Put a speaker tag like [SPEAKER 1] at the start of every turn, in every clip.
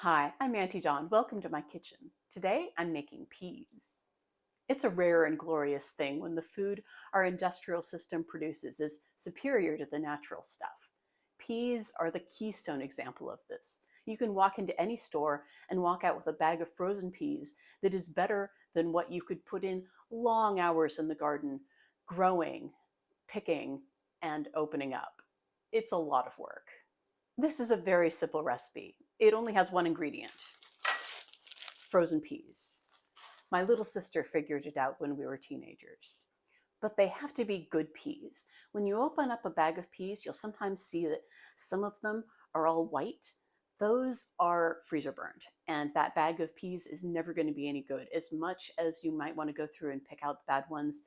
[SPEAKER 1] Hi, I'm Auntie Dawn. Welcome to my kitchen. Today I'm making peas. It's a rare and glorious thing when the food our industrial system produces is superior to the natural stuff. Peas are the keystone example of this. You can walk into any store and walk out with a bag of frozen peas that is better than what you could put in long hours in the garden, growing, picking, and opening up. It's a lot of work. This is a very simple recipe. It only has one ingredient: frozen peas. My little sister figured it out when we were teenagers. But they have to be good peas. When you open up a bag of peas, you'll sometimes see that some of them are all white. Those are freezer burned, and that bag of peas is never going to be any good. As much as you might want to go through and pick out the bad ones,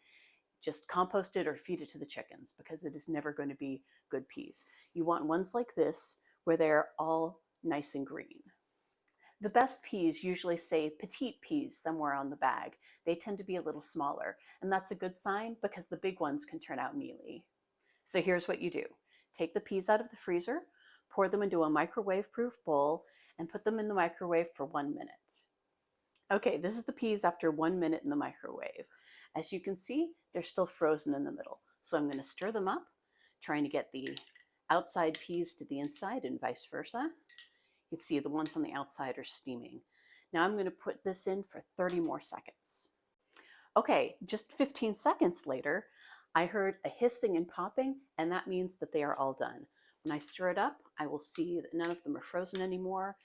[SPEAKER 1] just compost it or feed it to the chickens because it is never going to be good peas. You want ones like this where they're all nice and green. The best peas usually say petite peas somewhere on the bag. They tend to be a little smaller, and that's a good sign because the big ones can turn out mealy. So here's what you do. Take the peas out of the freezer, pour them into a microwave-proof bowl, and put them in the microwave for 1 minute. Okay, this is the peas after 1 minute in the microwave. As you can see, they're still frozen in the middle. So I'm going to stir them up, trying to get the outside peas to the inside and vice versa. You can see the ones on the outside are steaming. Now I'm going to put this in for 30 more seconds. Okay, just 15 seconds later, I heard a hissing and popping, and that means that they are all done. When I stir it up, I will see that none of them are frozen anymore,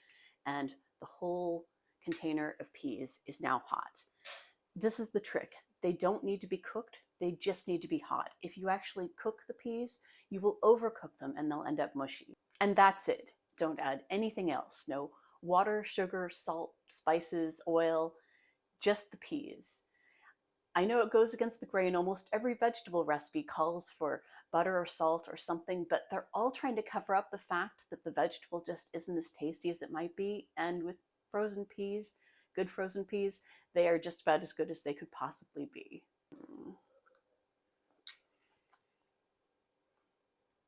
[SPEAKER 1] and the whole container of peas is now hot. This is the trick. They don't need to be cooked, they just need to be hot. If you actually cook the peas, you will overcook them and they'll end up mushy. And that's it. Don't add anything else. No water, sugar, salt, spices, oil, just the peas. I know it goes against the grain. Almost every vegetable recipe calls for butter or salt or something, but they're all trying to cover up the fact that the vegetable just isn't as tasty as it might be. And with frozen peas, good frozen peas, they are just about as good as they could possibly be.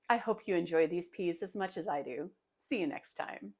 [SPEAKER 1] I hope you enjoy these peas as much as I do. See you next time.